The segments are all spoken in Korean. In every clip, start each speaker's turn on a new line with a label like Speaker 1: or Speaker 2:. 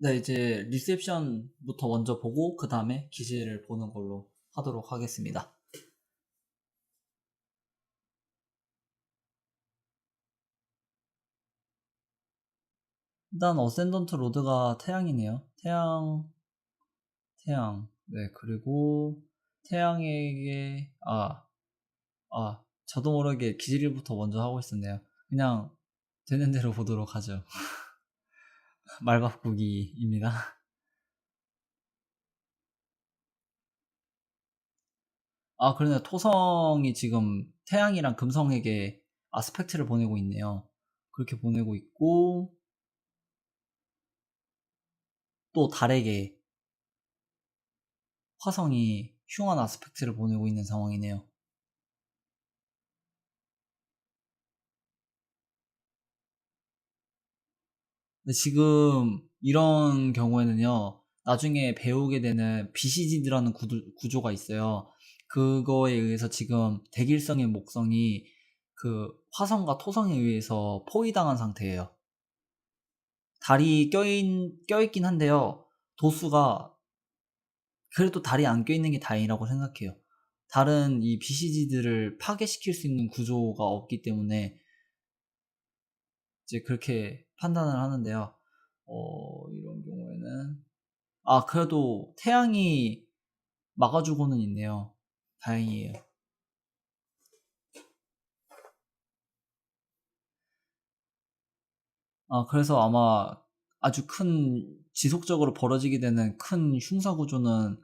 Speaker 1: 네, 이제 리셉션부터 먼저 보고 그 다음에 기지를 보는 걸로 하도록 하겠습니다. 일단 어센던트 로드가 태양이네요. 태양. 네, 그리고 태양에게 저도 모르게 기지리부터 먼저 하고 있었네요. 그냥 되는 대로 보도록 하죠. 말바꾸기입니다. 그러네. 토성이 지금 태양이랑 금성에게 아스펙트를 보내고 있네요. 그렇게 보내고 있고, 또 달에게 화성이 흉한 아스펙트를 보내고 있는 상황이네요. 근데 지금 이런 경우에는요, 나중에 배우게 되는 BCG라는 구조가 있어요. 그거에 의해서 지금 대길성의 목성이 그 화성과 토성에 의해서 포위당한 상태예요. 달이 껴있긴 한데요. 도수가, 그래도 달이 안 껴있는 게 다행이라고 생각해요. 달은 이 BCG들을 파괴시킬 수 있는 구조가 없기 때문에 이제 그렇게 판단을 하는데요. 이런 경우에는 그래도 태양이 막아주고는 있네요. 다행이에요. 그래서 아마 아주 지속적으로 벌어지게 되는 큰 흉사 구조는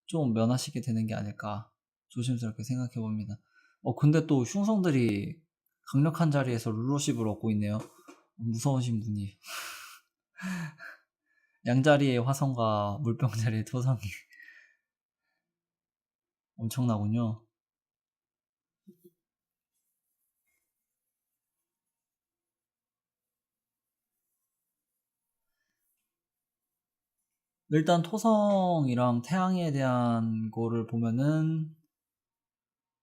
Speaker 1: 좀 면하시게 되는 게 아닐까 조심스럽게 생각해 봅니다. 근데 또 흉성들이 강력한 자리에서 룰러십을 얻고 있네요. 무서우신 분이. 양자리의 화성과 물병자리의 토성이 엄청나군요. 일단 토성이랑 태양에 대한 거를 보면은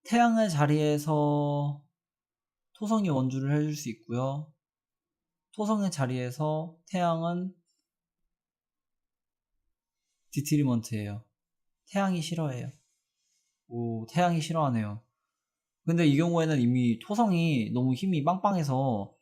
Speaker 1: 태양의 자리에서 토성이 원주를 해줄 수 있고요. 토성의 자리에서 태양은 디트리먼트예요. 태양이 싫어해요. 태양이 싫어하네요. 근데 이 경우에는 이미 토성이 너무 힘이 빵빵해서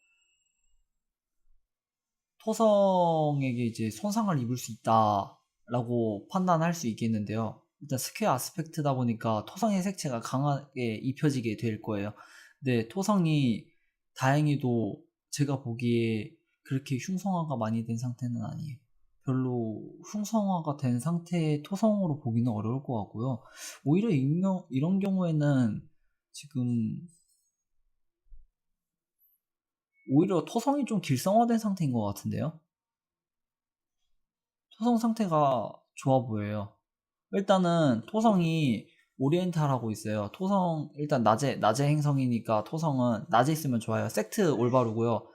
Speaker 1: 토성에게 이제 손상을 입을 수 있다라고 판단할 수 있겠는데요. 일단 스퀘어 아스펙트다 보니까 토성의 색채가 강하게 입혀지게 될 거예요. 근데 토성이 다행히도 제가 보기에 그렇게 흉성화가 많이 된 상태는 아니에요. 별로 흉성화가 된 상태의 토성으로 보기는 어려울 것 같고요. 오히려 이런 경우에는 지금 오히려 토성이 좀 길성화된 상태인 것 같은데요. 토성 상태가 좋아 보여요. 일단은 토성이 오리엔탈하고 있어요. 토성 일단 낮에 행성이니까 토성은 낮에 있으면 좋아요. 섹트 올바르고요.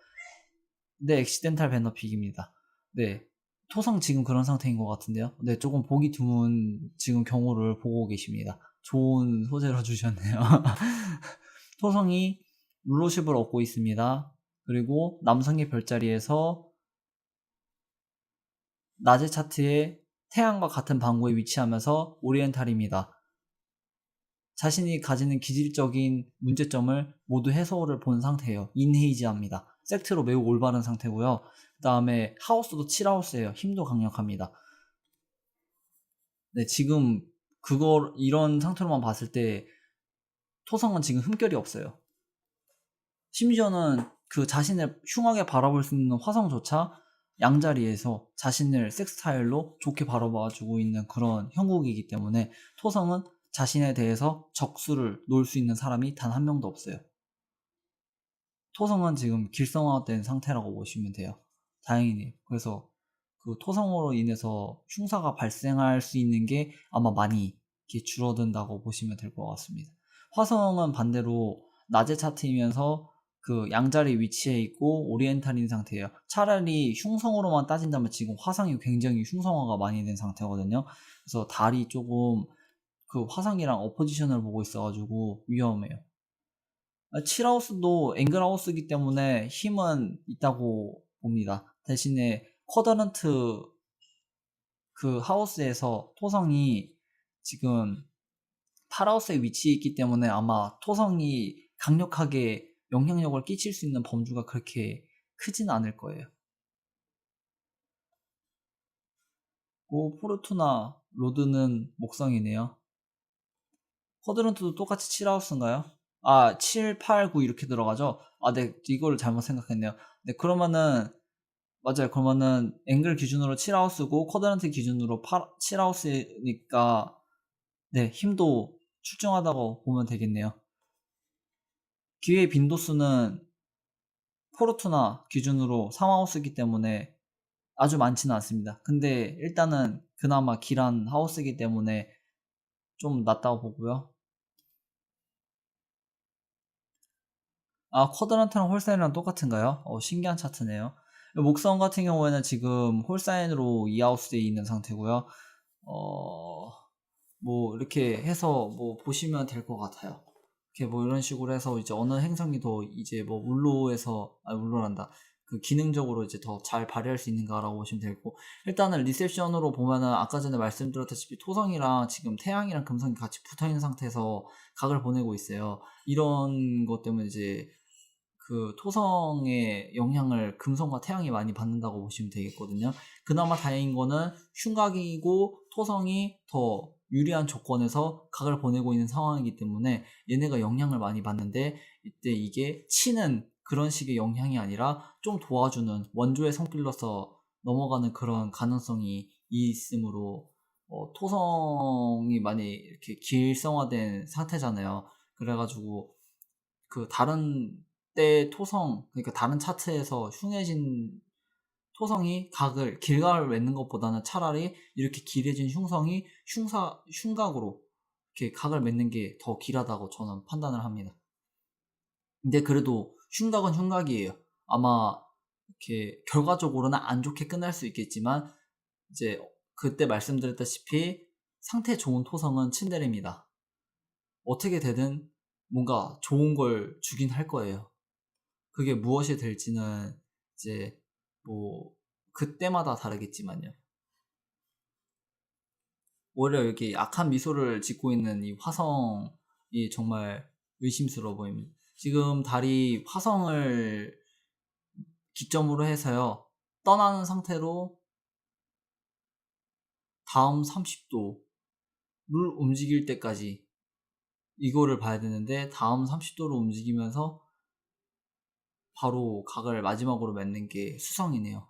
Speaker 1: 네, 엑시덴탈 베너픽입니다. 네, 토성 지금 그런 상태인 것 같은데요. 네, 조금 보기 드문 지금 경우를 보고 계십니다. 좋은 소재로 주셨네요. 토성이 룰러십을 얻고 있습니다. 그리고 남성의 별자리에서 낮의 차트에 태양과 같은 방구에 위치하면서 오리엔탈입니다. 자신이 가지는 기질적인 문제점을 모두 해소를 본 상태예요. 인헤이지합니다. 섹트로 매우 올바른 상태고요. 그 다음에 하우스도 7하우스예요. 힘도 강력합니다. 네, 지금 이런 상태로만 봤을 때 토성은 지금 흠결이 없어요. 심지어는 그 자신을 흉하게 바라볼 수 있는 화성조차 양자리에서 자신을 섹스타일로 좋게 바라봐주고 있는 그런 형국이기 때문에 토성은 자신에 대해서 적수를 놓을 수 있는 사람이 단 한 명도 없어요. 토성은 지금 길성화된 상태라고 보시면 돼요. 다행이네요. 그래서 그 토성으로 인해서 흉사가 발생할 수 있는 게 아마 많이 이렇게 줄어든다고 보시면 될 것 같습니다. 화성은 반대로 낮의 차트이면서 그 양자리 위치에 있고 오리엔탈인 상태예요. 차라리 흉성으로만 따진다면 지금 화성이 굉장히 흉성화가 많이 된 상태거든요. 그래서 달이 조금 그 화성이랑 어포지션을 보고 있어가지고 위험해요. 7하우스도 앵글하우스이기 때문에 힘은 있다고 봅니다. 대신에 쿼드런트 그 하우스에서 토성이 지금 8하우스에 위치해 있기 때문에 아마 토성이 강력하게 영향력을 끼칠 수 있는 범주가 그렇게 크진 않을 거예요. 포르투나 로드는 목성이네요. 쿼드런트도 똑같이 7하우스인가요? 7, 8, 9 이렇게 들어가죠? 네, 이거를 잘못 생각했네요. 네, 그러면은, 맞아요. 그러면은, 앵글 기준으로 7하우스고, 쿼드런트 기준으로 7하우스니까, 네, 힘도 출중하다고 보면 되겠네요. 기회의 빈도수는 포르투나 기준으로 3하우스이기 때문에 아주 많지는 않습니다. 근데 일단은 그나마 길한 하우스이기 때문에 좀 낫다고 보고요. 쿼드런트랑 홀사인이랑 똑같은가요? 신기한 차트네요. 목성 같은 경우에는 지금 홀사인으로 2하우스에 있는 상태고요. 뭐 이렇게 해서 뭐 보시면 될 것 같아요. 이렇게 뭐 이런 식으로 해서 이제 어느 행성이 더 이제 뭐 울로란다. 그 기능적으로 이제 더 잘 발휘할 수 있는가라고 보시면 되고, 일단은 리셉션으로 보면은 아까 전에 말씀드렸다시피 토성이랑 지금 태양이랑 금성이 같이 붙어 있는 상태에서 각을 보내고 있어요. 이런 것 때문에 이제 그 토성의 영향을 금성과 태양이 많이 받는다고 보시면 되겠거든요. 그나마 다행인 거는 흉곽이고 토성이 더 유리한 조건에서 각을 보내고 있는 상황이기 때문에 얘네가 영향을 많이 받는데, 이때 이게 치는 그런 식의 영향이 아니라 좀 도와주는 원조의 성필로서 넘어가는 그런 가능성이 있으므로, 토성이 많이 이렇게 길성화된 상태잖아요. 그래가지고 그 다른 때 토성, 그러니까 다른 차트에서 흉해진 토성이 길각을 맺는 것보다는 차라리 이렇게 길해진 흉성이 흉각으로 이렇게 각을 맺는 게 더 길하다고 저는 판단을 합니다. 근데 그래도 흉각은 흉각이에요. 아마 이렇게 결과적으로는 안 좋게 끝날 수 있겠지만, 이제 그때 말씀드렸다시피 상태 좋은 토성은 츤데레입니다. 어떻게 되든 뭔가 좋은 걸 주긴 할 거예요. 그게 무엇이 될지는 이제 뭐 그때마다 다르겠지만요. 오히려 이렇게 악한 미소를 짓고 있는 이 화성이 정말 의심스러워 보입니다. 지금 달이 화성을 기점으로 해서요, 떠나는 상태로 다음 30도를 움직일 때까지 이거를 봐야 되는데, 다음 30도로 움직이면서 바로 각을 마지막으로 맺는 게 수성이네요.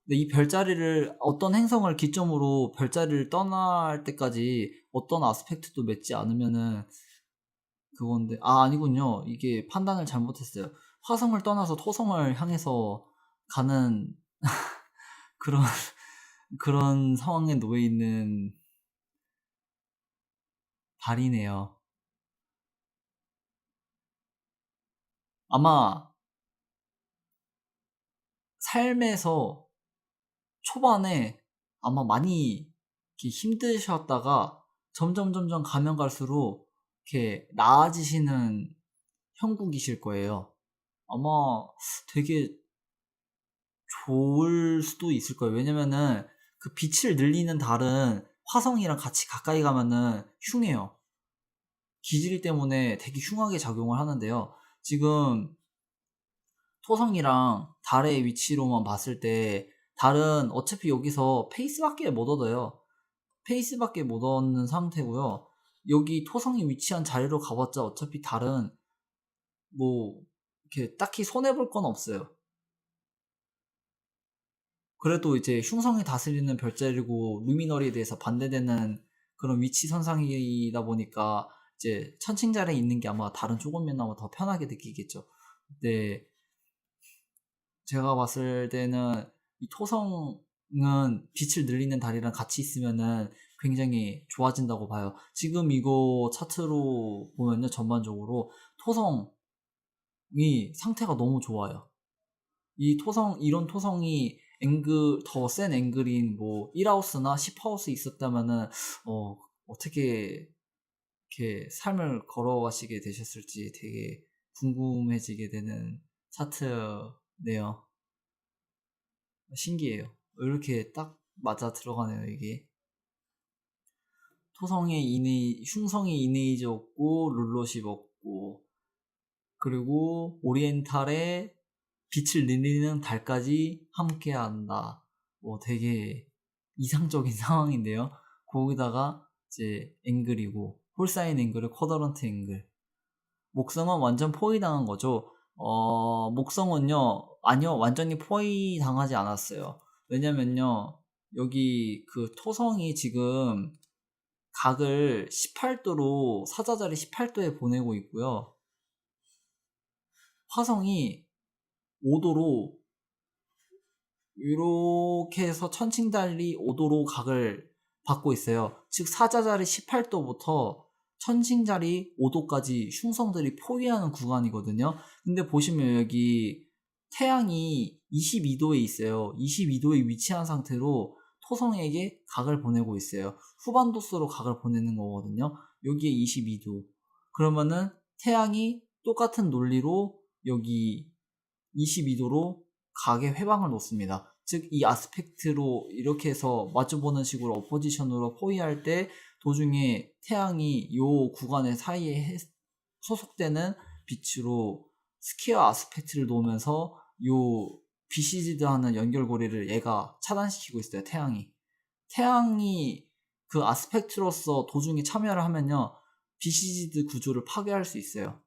Speaker 1: 근데 이 별자리를, 어떤 행성을 기점으로 별자리를 떠날 때까지 어떤 아스펙트도 맺지 않으면은 그건데, 아니군요. 이게 판단을 잘못했어요. 화성을 떠나서 토성을 향해서 가는 그런 그런 상황에 놓여 있는 달이네요. 아마 삶에서 초반에 아마 많이 이렇게 힘드셨다가 점점 가면 갈수록 이렇게 나아지시는 형국이실 거예요. 아마 되게 좋을 수도 있을 거예요. 왜냐면은 그 빛을 늘리는 달은 화성이랑 같이 가까이 가면은 흉해요. 기질 때문에 되게 흉하게 작용을 하는데요. 지금 토성이랑 달의 위치로만 봤을 때 달은 어차피 여기서 페이스밖에 못 얻어요. 페이스밖에 못 얻는 상태고요. 여기 토성이 위치한 자리로 가봤자 어차피 달은 뭐 이렇게 딱히 손해볼 건 없어요. 그래도 이제 흉성이 다스리는 별자리고 루미너리에 대해서 반대되는 그런 위치 선상이다 보니까 이제 천칭자리에 있는 게 아마 달은 조금이나마 더 편하게 느끼겠죠. 근데 제가 봤을 때는 이 토성은 빛을 늘리는 달이랑 같이 있으면은 굉장히 좋아진다고 봐요. 지금 이거 차트로 보면요, 전반적으로 토성이 상태가 너무 좋아요. 이런 토성이 더 센 앵글인 뭐 1하우스나 10하우스 있었다면은, 어떻게 이렇게 삶을 걸어가시게 되셨을지 되게 궁금해지게 되는 차트네요. 신기해요. 이렇게 딱 맞아 들어가네요, 이게. 흉성의 이네이즈 없고, 룰러십 없고, 그리고 오리엔탈의 빛을 내리는 달까지 함께 한다. 되게 이상적인 상황인데요. 거기다가 이제 앵글이고, 홀사인 앵글을 쿼더런트 앵글. 목성은 완전 포위당한 거죠. 목성은요, 아니요, 완전히 포위당하지 않았어요. 왜냐면요, 여기 그 토성이 지금 각을 18도로, 사자자리 18도에 보내고 있고요. 화성이 5도로, 이렇게 해서 천칭달리 5도로 각을 받고 있어요. 즉, 사자자리 18도부터 천칭자리 5도까지 흉성들이 포위하는 구간이거든요. 근데 보시면 여기 태양이 22도에 있어요. 22도에 위치한 상태로 토성에게 각을 보내고 있어요. 후반도수로 각을 보내는 거거든요. 여기에 22도. 그러면은 태양이 똑같은 논리로 여기 22도로 각의 회방을 놓습니다. 즉, 이 아스펙트로 이렇게 해서 마주보는 식으로 어포지션으로 포위할 때 도중에 태양이 요 구간의 사이에 소속되는 빛으로 스퀘어 아스펙트를 놓으면서 요 비시지드 하는 연결고리를 얘가 차단시키고 있어요. 태양이 그 아스펙트로서 도중에 참여를 하면요, 비시지드 구조를 파괴할 수 있어요.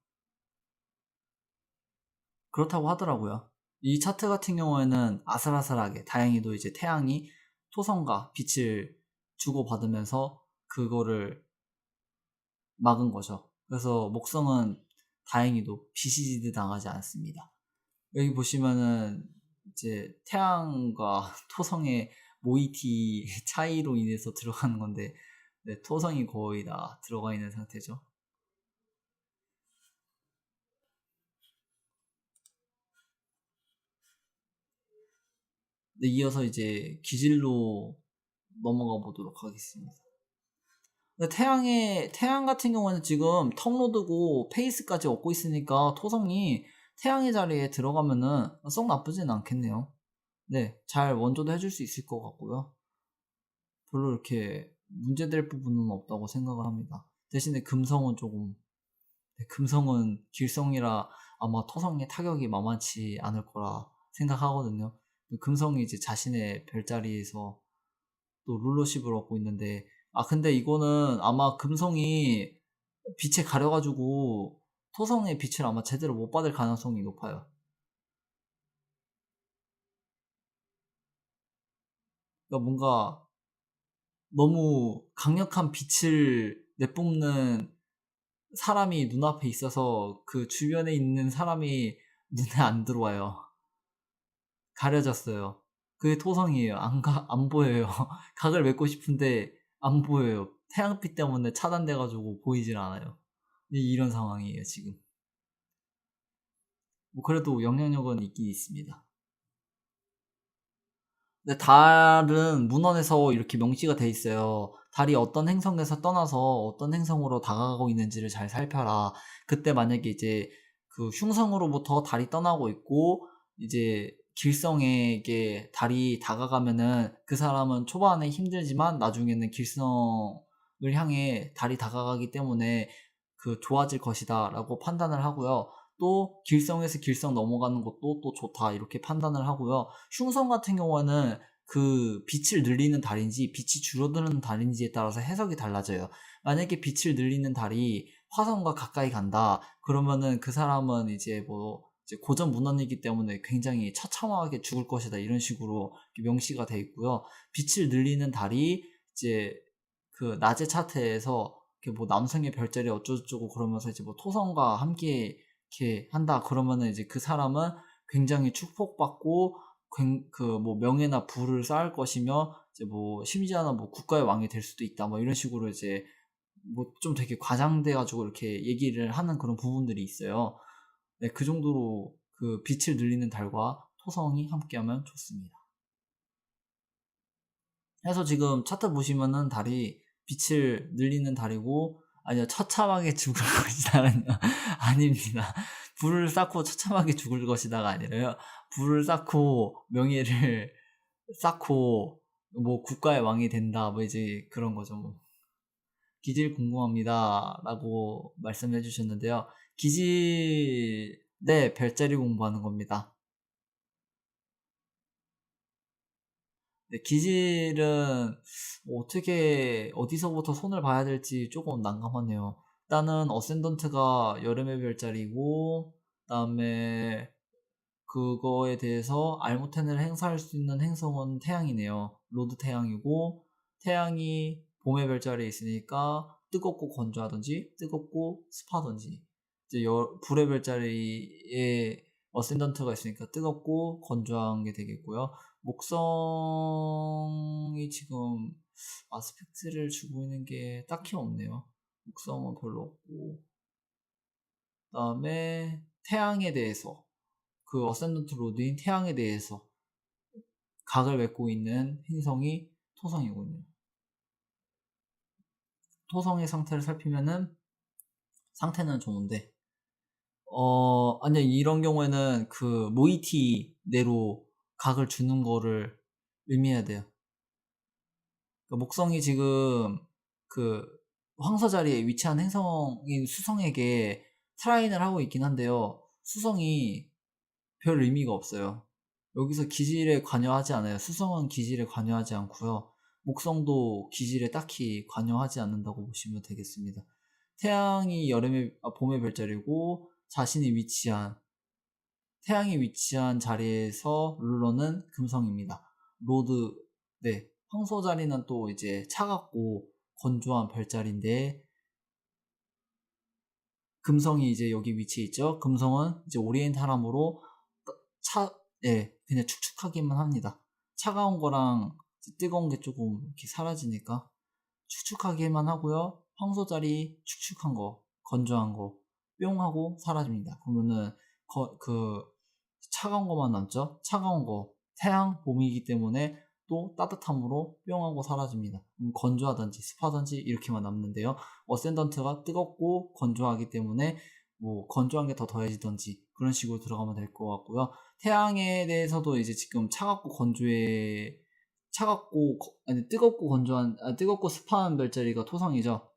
Speaker 1: 그렇다고 하더라고요. 이 차트 같은 경우에는 아슬아슬하게, 다행히도 이제 태양이 토성과 빛을 주고받으면서 그거를 막은 거죠. 그래서 목성은 다행히도 비시지드 당하지 않습니다. 여기 보시면은 이제 태양과 토성의 모이티 차이로 인해서 들어가는 건데, 네, 토성이 거의 다 들어가 있는 상태죠. 네, 이어서 이제 기질로 넘어가 보도록 하겠습니다. 근데 태양 같은 경우는 지금 턱로드고 페이스까지 얻고 있으니까 토성이 태양의 자리에 들어가면은 썩 나쁘진 않겠네요. 네, 잘 원조도 해줄 수 있을 것 같고요. 별로 이렇게 문제될 부분은 없다고 생각을 합니다. 대신에 금성은 조금, 네, 금성은 길성이라 아마 토성의 타격이 만만치 않을 거라 생각하거든요. 금성이 이제 자신의 별자리에서 또 룰러십을 얻고 있는데, 근데 이거는 아마 금성이 빛에 가려가지고 토성의 빛을 아마 제대로 못 받을 가능성이 높아요. 그러니까 뭔가 너무 강력한 빛을 내뿜는 사람이 눈앞에 있어서 그 주변에 있는 사람이 눈에 안 들어와요. 가려졌어요. 그게 토성이에요. 안 보여요. 각을 맺고 싶은데 안 보여요. 태양빛 때문에 차단돼가지고 보이질 않아요. 이런 상황이에요, 지금. 그래도 영향력은 있긴 있습니다. 근데 달은 문헌에서 이렇게 명시가 돼 있어요. 달이 어떤 행성에서 떠나서 어떤 행성으로 다가가고 있는지를 잘 살펴라. 그때 만약에 이제 그 흉성으로부터 달이 떠나고 있고 이제 길성에게 달이 다가가면은 그 사람은 초반에 힘들지만 나중에는 길성을 향해 달이 다가가기 때문에 그 좋아질 것이다 라고 판단을 하고요. 또 길성에서 길성 넘어가는 것도 또 좋다 이렇게 판단을 하고요. 흉성 같은 경우에는 그 빛을 늘리는 달인지 빛이 줄어드는 달인지에 따라서 해석이 달라져요. 만약에 빛을 늘리는 달이 화성과 가까이 간다 그러면은 그 사람은 이제 이제 고전 문헌이기 때문에 굉장히 처참하게 죽을 것이다 이런 식으로 명시가 돼 있고요. 빛을 늘리는 달이 이제 그 낮의 차트에서 남성의 별자리 어쩌고저쩌고 그러면서 이제 토성과 함께 이렇게 한다 그러면은 이제 그 사람은 굉장히 축복받고 명예나 부를 쌓을 것이며 이제 심지어는 국가의 왕이 될 수도 있다 이런 식으로 이제 좀 되게 과장돼 가지고 이렇게 얘기를 하는 그런 부분들이 있어요. 네, 그 정도로 그 빛을 늘리는 달과 토성이 함께하면 좋습니다. 그래서 지금 차트 보시면은 달이 빛을 늘리는 달이고, 아니요, 처참하게 죽을 것이다는 아닙니다. 불을 쌓고 처참하게 죽을 것이다가 아니라요. 불을 쌓고 명예를 쌓고 뭐 국가의 왕이 된다 뭐 이제 그런 거죠. 뭐. 기질 궁금합니다 라고 말씀해 주셨는데요. 기질 네 별자리 공부하는 겁니다. 네, 기질은 어떻게 어디서부터 손을 봐야 될지 조금 난감하네요. 일단은 어센던트가 여름의 별자리고 그다음에 그거에 대해서 알무텐을 행사할 수 있는 행성은 태양이네요. 로드 태양이고 태양이 봄의 별자리에 있으니까 뜨겁고 건조하든지 뜨겁고 습하든지 이제 불의 별자리에 어센던트가 있으니까 뜨겁고 건조한 게 되겠고요. 목성이 지금 아스펙트를 주고 있는 게 딱히 없네요. 목성은 별로 없고 그다음에 태양에 대해서 그 어센던트 로드인 태양에 대해서 각을 맺고 있는 행성이 토성이군요. 토성의 상태를 살피면은 상태는 좋은데 아니요 이런 경우에는 그 모이티 내로 각을 주는 거를 의미해야 돼요. 그러니까 목성이 지금 그 황소 자리에 위치한 행성인 수성에게 트라인을 하고 있긴 한데요. 수성이 별 의미가 없어요. 여기서 기질에 관여하지 않아요. 수성은 기질에 관여하지 않고요. 목성도 기질에 딱히 관여하지 않는다고 보시면 되겠습니다. 태양이 봄의 별자리고 태양이 위치한 자리에서 룰러는 금성입니다. 로드, 네. 황소 자리는 또 이제 차갑고 건조한 별자리인데 금성이 이제 여기 위치해 있죠. 금성은 이제 오리엔탈함으로 그냥 축축하기만 합니다. 차가운 거랑 뜨거운 게 조금 이렇게 사라지니까 축축하기만 하고요. 황소자리 축축한 거, 건조한 거, 뿅 하고 사라집니다. 그러면은 그 차가운 거만 남죠. 차가운 거, 태양, 봄이기 때문에 또 따뜻함으로 뿅 하고 사라집니다. 건조하든지 습하든지 이렇게만 남는데요. 어센던트가 뜨겁고 건조하기 때문에 뭐 건조한 게 더 더해지든지 그런 식으로 들어가면 될 것 같고요. 태양에 대해서도 이제 지금 뜨겁고 습한 별자리가 토성이죠.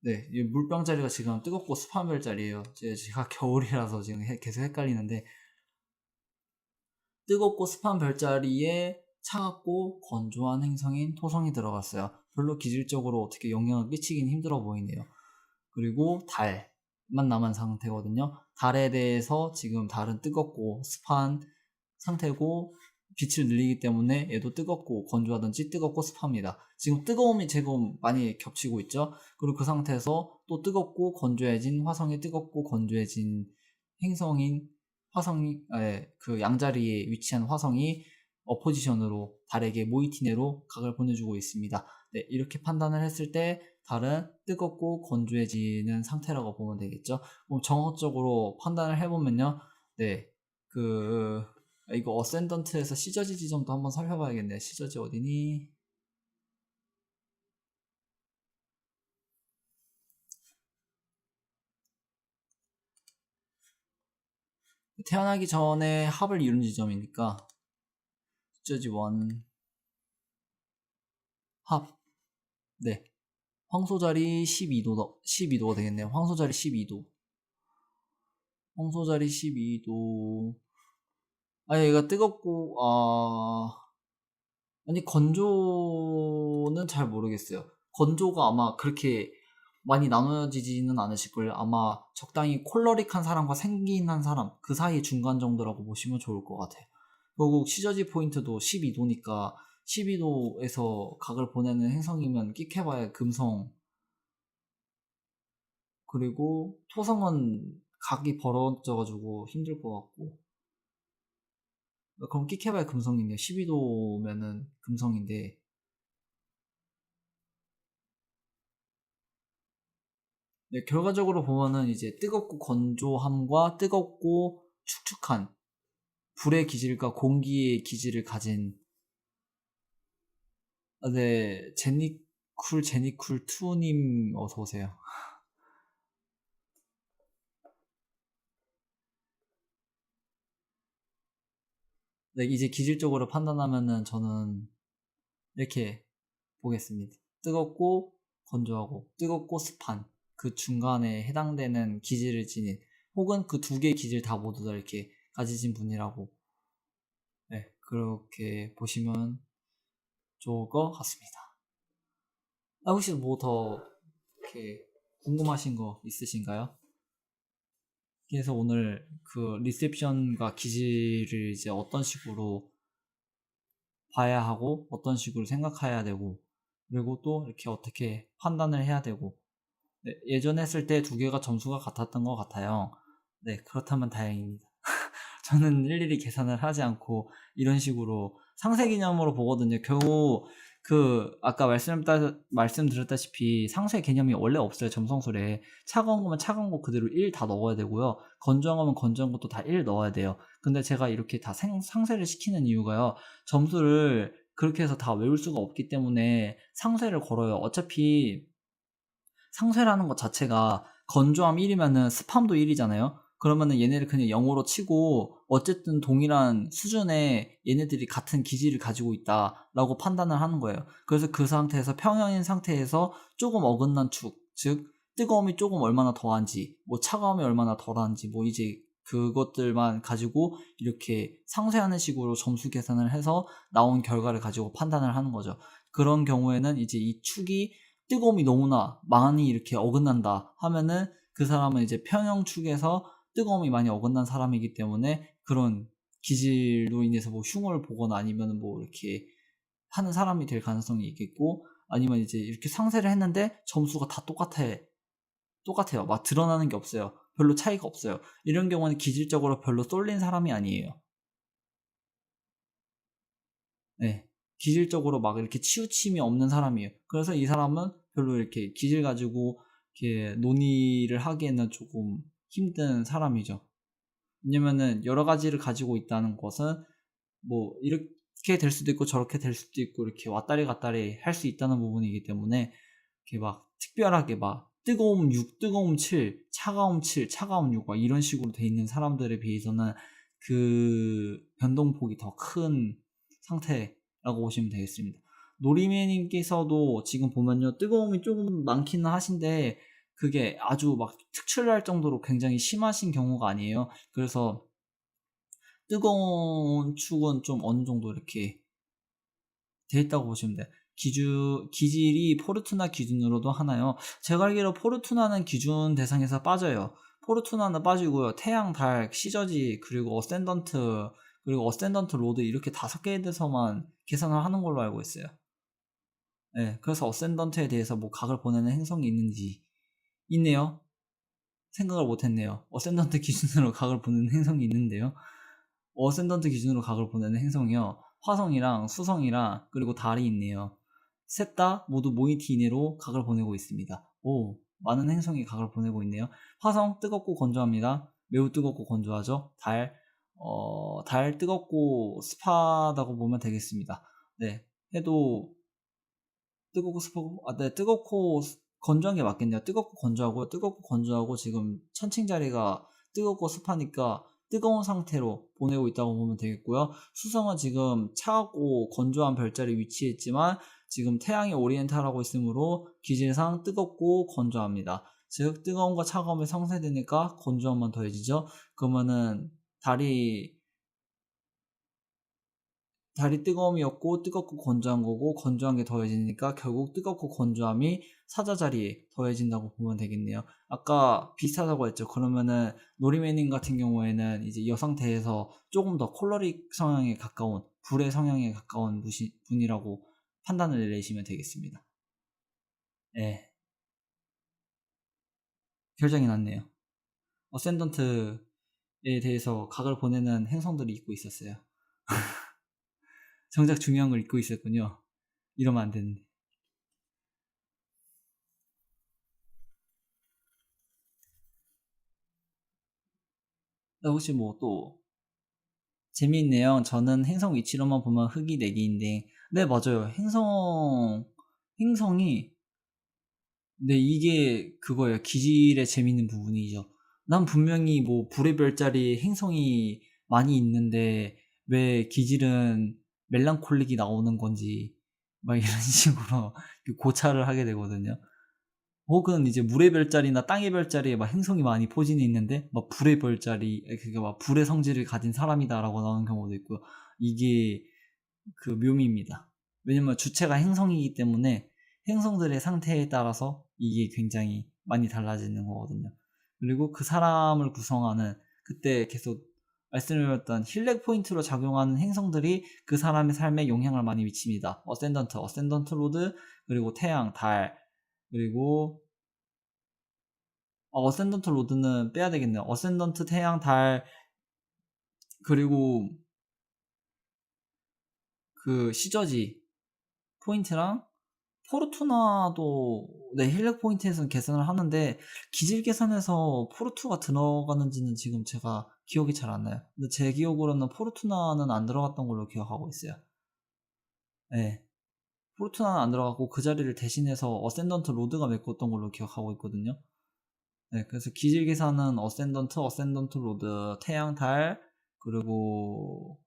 Speaker 1: 네, 이 물병자리가 지금 뜨겁고 습한 별자리예요. 제가 겨울이라서 지금 계속 헷갈리는데 뜨겁고 습한 별자리에 차갑고 건조한 행성인 토성이 들어갔어요. 별로 기질적으로 어떻게 영향을 끼치긴 힘들어 보이네요. 그리고 달만 남은 상태거든요. 달에 대해서 지금 달은 뜨겁고 습한 상태고 빛을 늘리기 때문에 얘도 뜨겁고 건조하든지 뜨겁고 습합니다. 지금 뜨거움이 지금 많이 겹치고 있죠. 그리고 그 상태에서 또 뜨겁고 건조해진 화성이 뜨겁고 건조해진 행성인 그 양자리에 위치한 화성이 어포지션으로 달에게 모이티네로 각을 보내주고 있습니다. 네, 이렇게 판단을 했을 때 달은 뜨겁고 건조해지는 상태라고 보면 되겠죠. 그럼 정확적으로 판단을 해보면요. 네, 이거 어센던트에서 시저지 지점도 한번 살펴봐야겠네. 시저지 어디니? 태어나기 전에 합을 이룬 지점이니까 시저지 1 합. 네. 황소자리 12도가 되겠네요. 황소자리 12도. 황소자리 12도. 얘가 뜨겁고, 아니, 건조는 잘 모르겠어요. 건조가 아마 그렇게 많이 나눠지지는 않으실걸요. 아마 적당히 콜러릭한 사람과 생긴한 사람, 그 사이 중간 정도라고 보시면 좋을 것 같아요. 결국 시저지 포인트도 12도니까 12도에서 각을 보내는 행성이면 끽해봐야 금성, 그리고 토성은 각이 벌어져가지고 힘들 것 같고, 그럼 끽해봐야 금성이네요. 12도면은 금성인데, 네, 결과적으로 보면은 이제 뜨겁고 건조함과 뜨겁고 축축한 불의 기질과 공기의 기질을 가진, 네, 제니쿨 투님 어서 오세요. 네, 이제 기질적으로 판단하면은 저는 이렇게 보겠습니다. 뜨겁고 건조하고 뜨겁고 습한 그 중간에 해당되는 기질을 지닌 혹은 그 두 개의 기질 다 모두 다 이렇게 가지신 분이라고 네, 그렇게 보시면 좋을 것 같습니다. 혹시 뭐 더 이렇게 궁금하신 거 있으신가요? 그래서 오늘 그 리셉션과 기질을 이제 어떤 식으로 봐야 하고 어떤 식으로 생각해야 되고 그리고 또 이렇게 어떻게 판단을 해야 되고 네, 예전에 했을 때 두 개가 점수가 같았던 것 같아요. 네, 그렇다면 다행입니다. 저는 일일이 계산을 하지 않고 이런 식으로 상세 개념으로 보거든요. 겨우 아까 말씀드렸다시피 상세 개념이 원래 없어요. 점성술에. 차가운 거면 차가운 거 그대로 1 다 넣어야 되고요. 건조한 거면 건조한 것도 다 1 넣어야 돼요. 근데 제가 이렇게 다 상세를 시키는 이유가요. 점수를 그렇게 해서 다 외울 수가 없기 때문에 상세를 걸어요. 어차피 상쇄라는 것 자체가 건조함 1이면은 습함도 1이잖아요. 그러면은 얘네를 그냥 0으로 치고 어쨌든 동일한 수준의 얘네들이 같은 기질을 가지고 있다라고 판단을 하는 거예요. 그래서 그 상태에서 평형인 상태에서 조금 어긋난 축, 즉 뜨거움이 조금 얼마나 더한지, 뭐 차가움이 얼마나 덜한지, 뭐 이제 그것들만 가지고 이렇게 상쇄하는 식으로 점수 계산을 해서 나온 결과를 가지고 판단을 하는 거죠. 그런 경우에는 이제 이 축이 뜨거움이 너무나 많이 이렇게 어긋난다 하면은 그 사람은 이제 평형축에서 뜨거움이 많이 어긋난 사람이기 때문에 그런 기질로 인해서 뭐 흉을 보거나 아니면 뭐 이렇게 하는 사람이 될 가능성이 있겠고 아니면 이제 이렇게 상세를 했는데 점수가 다 똑같아요. 막 드러나는 게 없어요. 별로 차이가 없어요. 이런 경우는 기질적으로 별로 쏠린 사람이 아니에요. 네. 기질적으로 막 이렇게 치우침이 없는 사람이에요. 그래서 이 사람은 별로 이렇게 기질 가지고 이렇게 논의를 하기에는 조금 힘든 사람이죠. 왜냐면은 여러 가지를 가지고 있다는 것은 뭐 이렇게 될 수도 있고 저렇게 될 수도 있고 이렇게 왔다리 갔다리 할 수 있다는 부분이기 때문에 이렇게 막 특별하게 막 뜨거움 6, 뜨거움 7, 차가움 7, 차가움 6 막 이런 식으로 돼 있는 사람들에 비해서는 그 변동폭이 더 큰 상태라고 보시면 되겠습니다. 노리매님께서도 지금 보면요 뜨거움이 조금 많기는 하신데 그게 아주 막 특출날 정도로 굉장히 심하신 경우가 아니에요. 그래서 뜨거운 축은 좀 어느 정도 이렇게 돼 있다고 보시면 돼요. 기질이 포르투나 기준으로도 하나요? 제가 알기로 포르투나는 기준 대상에서 빠져요. 포르투나는 빠지고요. 태양, 달, 시저지, 그리고 어센던트, 그리고 어센던트 로드 이렇게 5개에 대해서만 계산을 하는 걸로 알고 있어요. 네, 그래서 어센던트에 대해서 뭐 각을 보내는 행성이 있는지 있네요. 생각을 못했네요. 어센던트 기준으로 각을 보내는 행성이 있는데요. 어센던트 기준으로 각을 보내는 행성이요. 화성이랑 수성이랑 그리고 달이 있네요. 셋 다 모두 모이티 이내로 각을 보내고 있습니다. 오, 많은 행성이 각을 보내고 있네요. 화성 뜨겁고 건조합니다. 매우 뜨겁고 건조하죠. 달 뜨겁고 습하다고 보면 되겠습니다. 네, 해도 뜨겁고 습하고 네, 뜨겁고 건조한 게 맞겠네요. 뜨겁고 건조하고요. 뜨겁고 건조하고 지금 천칭 자리가 뜨겁고 습하니까 뜨거운 상태로 보내고 있다고 보면 되겠고요. 수성은 지금 차갑고 건조한 별자리 위치에 있지만 지금 태양이 오리엔탈하고 있으므로 기질상 뜨겁고 건조합니다. 즉 뜨거움과 차가움이 상쇄되니까 건조함만 더해지죠. 그러면은 달이 뜨거움이었고 뜨겁고 건조한 거고 건조한 게 더해지니까 결국 뜨겁고 건조함이 사자 자리에 더해진다고 보면 되겠네요. 아까 비슷하다고 했죠. 그러면은 노리매님 같은 경우에는 이제 이 상태에서 조금 더 콜러릭 성향에 가까운 불의 성향에 가까운 분이라고 판단을 내리시면 되겠습니다. 네, 결정이 났네요. 어센던트에 대해서 각을 보내는 행성들이 있고 있었어요. 정작 중요한 걸 잊고 있었군요. 이러면 안 되는데. 혹시 뭐 또 재미있네요. 저는 행성 위치로만 보면 흙이 4개인데 네 맞아요. 행성이 네 이게 그거예요. 기질의 재밌는 부분이죠. 난 분명히 뭐 불의 별자리 행성이 많이 있는데 왜 기질은 멜랑콜릭이 나오는 건지 막 이런 식으로 고찰을 하게 되거든요. 혹은 이제 물의 별자리나 땅의 별자리에 막 행성이 많이 포진해 있는데 막 불의 별자리, 그러니까 막 불의 성질을 가진 사람이다라고 나오는 경우도 있고요. 이게 그 묘미입니다. 왜냐면 주체가 행성이기 때문에 행성들의 상태에 따라서 이게 굉장히 많이 달라지는 거거든요. 그리고 그 사람을 구성하는, 그때 계속 말씀드렸던 힐렉 포인트로 작용하는 행성들이 그 사람의 삶에 영향을 많이 미칩니다. 어센던트 로드, 그리고 태양, 달, 그리고 어센던트 로드는 빼야 되겠네요. 어센던트, 태양, 달, 그리고 그 시저지 포인트랑 포르투나도, 네, 힐렉 포인트에서는 계산을 하는데 기질 계산에서 포르투가 들어가는지는 지금 제가 기억이 잘 안 나요. 근데 제 기억으로는 포르투나는 안 들어갔던 걸로 기억하고 있어요. 네, 포르투나는 안 들어갔고 그 자리를 대신해서 어센던트 로드가 메꿨던 걸로 기억하고 있거든요. 네, 그래서 기질 계산은 어센던트 로드, 태양, 달, 그리고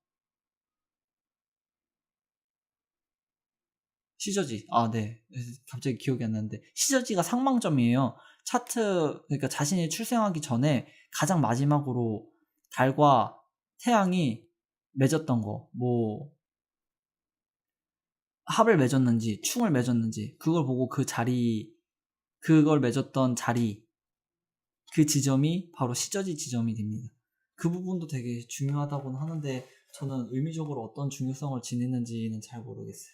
Speaker 1: 시저지. 아, 네. 갑자기 기억이 안 나는데. 시저지가 상망점이에요. 차트, 그러니까 자신이 출생하기 전에 가장 마지막으로 달과 태양이 맺었던 거, 뭐, 합을 맺었는지, 충을 맺었는지, 그걸 보고 그 자리, 그걸 맺었던 자리, 그 지점이 바로 시저지 지점이 됩니다. 그 부분도 되게 중요하다고는 하는데, 저는 의미적으로 어떤 중요성을 지니는지는 잘 모르겠어요.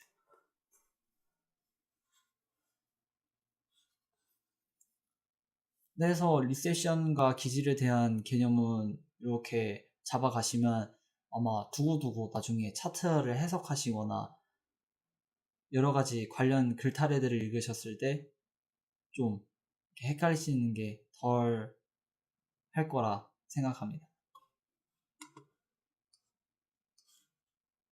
Speaker 1: 그래서 리세션과 기질에 대한 개념은 이렇게 잡아가시면 아마 두고두고 나중에 차트를 해석하시거나 여러 가지 관련 글타레들을 읽으셨을 때 좀 헷갈리시는 게 덜 할 거라 생각합니다.